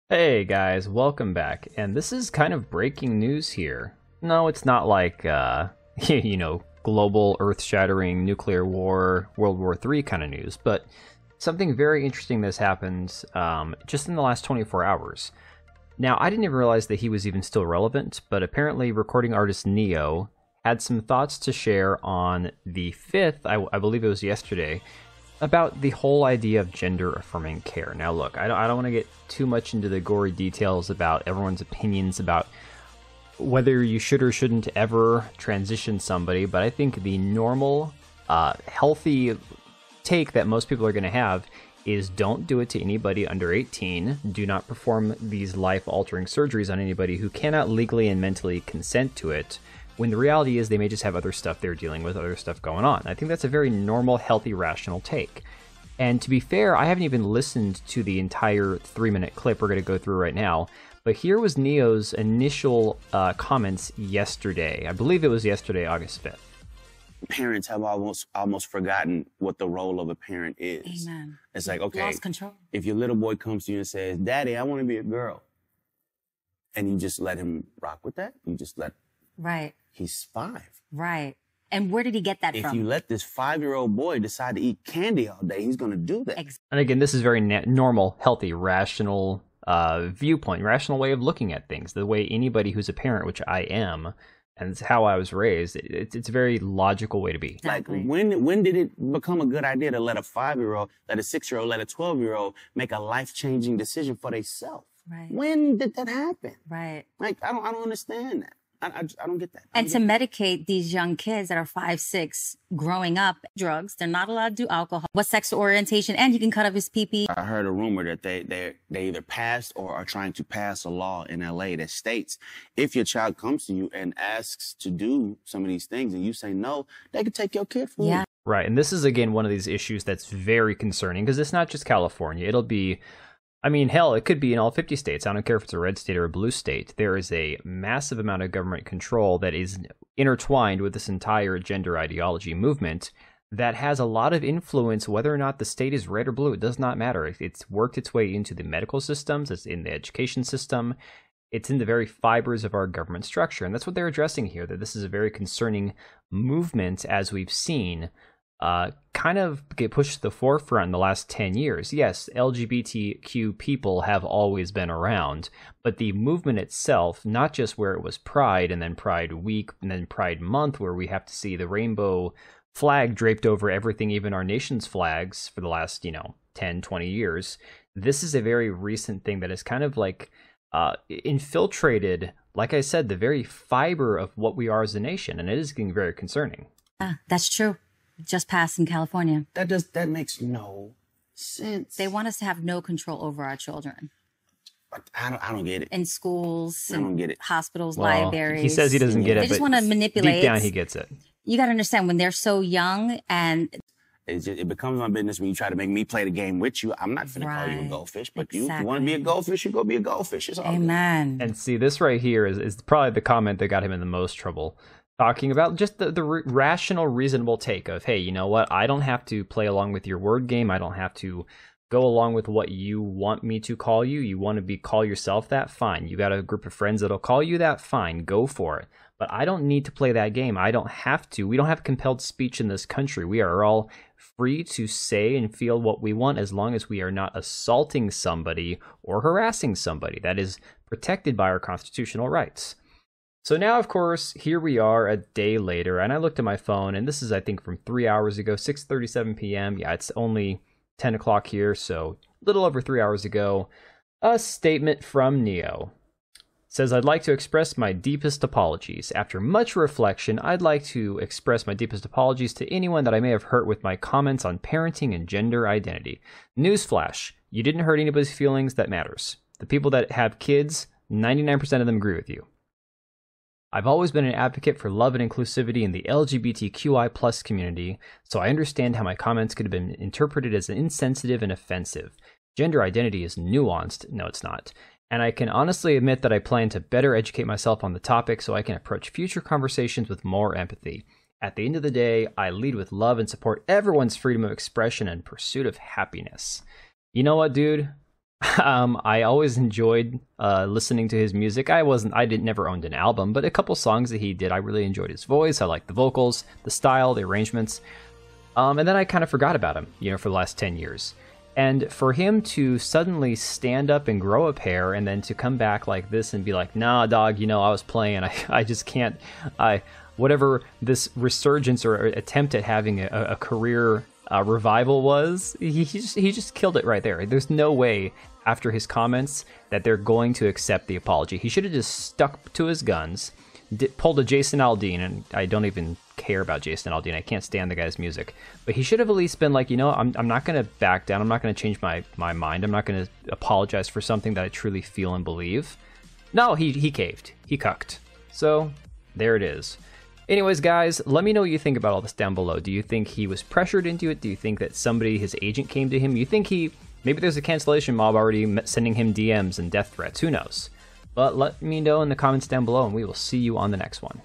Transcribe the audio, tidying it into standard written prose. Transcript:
Hey guys, welcome back. And this is kind of breaking news here. No, it's not like, global earth-shattering nuclear war, World War III kind of news, but something very interesting that's happened just in the last 24 hours. Now, I didn't even realize that he was even still relevant, but apparently recording artist Neo had some thoughts to share on the 5th, I believe it was yesterday, about the whole idea of gender-affirming care. Now, look, I don't want to get too much into the gory details about everyone's opinions about whether you should or shouldn't ever transition somebody, but I think the normal, healthy take that most people are going to have is don't do it to anybody under 18. Do not perform these life-altering surgeries on anybody who cannot legally and mentally consent to it, when the reality is they may just have other stuff they're dealing with, other stuff going on. I think that's a very normal, healthy, rational take. And to be fair, I haven't even listened to the entire 3-minute clip we're going to go through right now, but here was Neo's initial comments yesterday. I believe it was yesterday, August 5th. Parents have almost forgotten what the role of a parent is. Amen. It's like, okay, Lost control. if your little boy comes to you and says, "Daddy, I want to be a girl," and you just let him rock with that, Right. he's 5. Right. And where did he get that If from? you let this 5-year-old boy decide to eat candy all day, he's going to do that. And again, this is very normal, healthy, rational viewpoint, rational way of looking at things. The way anybody who's a parent, which I am, and it's how I was raised, it's a very logical way to be. Exactly. Like, when did it become a good idea to let a 5-year-old, let a 6-year-old, let a 12-year-old make a life-changing decision for themselves? Right. When did that happen? Right. Like, I don't understand that. I don't get that. And to medicate these young kids that are 5, 6, growing up, drugs, they're not allowed to do alcohol. What sexual orientation? And he can cut off his pee-pee. I heard a rumor that they either passed or are trying to pass a law in LA that states if your child comes to you and asks to do some of these things and you say no, they can take your kid from you. Right, and this is, again, one of these issues that's very concerning, because it's not just California. It'll be, I mean, hell, it could be in all 50 states. I don't care if it's a red state or a blue state. There is a massive amount of government control that is intertwined with this entire gender ideology movement that has a lot of influence. Whether or not the state is red or blue, it does not matter. It's worked its way into the medical systems, it's in the education system, it's in the very fibers of our government structure. And that's what they're addressing here, that this is a very concerning movement, as we've seen kind of get pushed to the forefront in the last 10 years. Yes, LGBTQ people have always been around, but the movement itself, not just where it was Pride and then Pride Week and then Pride Month, where we have to see the rainbow flag draped over everything, even our nation's flags, for the last, 10, 20 years. This is a very recent thing that is kind of like infiltrated, like I said, the very fiber of what we are as a nation, and it is getting very concerning. That's true. Just passed in California. That makes no sense. They want us to have no control over our children. I don't get it. In schools, I don't get it. hospitals, Well, libraries. he says he doesn't get it, They just but want to manipulate. deep down he gets it. You got to understand, when they're so young and It becomes my business when you try to make me play the game with you. I'm not finna call you a Right. goldfish, but Exactly. you want to be a goldfish, you go be a goldfish. It's all good. amen. And see, this right here is probably the comment that got him in the most trouble. Talking about just the rational, reasonable take of, hey, you know what? I don't have to play along with your word game. I don't have to go along with what you want me to call you. You want to call yourself that? Fine. You got a group of friends that'll call you that? Fine. Go for it. But I don't need to play that game. I don't have to. We don't have compelled speech in this country. We are all free to say and feel what we want, as long as we are not assaulting somebody or harassing somebody. That is protected by our constitutional rights. So now, of course, here we are a day later, and I looked at my phone, and this is, I think, from 3 hours ago, 6:37 p.m. Yeah, it's only 10 o'clock here, so a little over 3 hours ago. A statement from Neo. Says, I'd like to express my deepest apologies. After much reflection, I'd like to express my deepest apologies to anyone that I may have hurt with my comments on parenting and gender identity. Newsflash, you didn't hurt anybody's feelings. That matters. The people that have kids, 99% of them agree with you. I've always been an advocate for love and inclusivity in the LGBTQI plus community, so I understand how my comments could have been interpreted as insensitive and offensive. Gender identity is nuanced. No, it's not. And I can honestly admit that I plan to better educate myself on the topic so I can approach future conversations with more empathy. At the end of the day, I lead with love and support everyone's freedom of expression and pursuit of happiness. You know what, dude? I always enjoyed listening to his music. I never owned an album, but a couple songs that he did, I really enjoyed his voice. I liked the vocals, the style, the arrangements. And then I kind of forgot about him, for the last 10 years. And for him to suddenly stand up and grow a pair and then to come back like this and be like, nah, dog, I was playing. I just can't. Whatever this resurgence or attempt at having a career revival was, he just killed it right there. There's no way after his comments that they're going to accept the apology. He should have just stuck to his guns, pulled a Jason Aldean, and I don't even care about Jason Aldean. I can't stand the guy's music. But he should have at least been like, I'm not going to back down. I'm not going to change my mind. I'm not going to apologize for something that I truly feel and believe. No, he caved. He cucked. So there it is. Anyways, guys, let me know what you think about all this down below. Do you think he was pressured into it? Do you think that his agent came to him? You think maybe there's a cancellation mob already sending him DMs and death threats? Who knows? But let me know in the comments down below, and we will see you on the next one.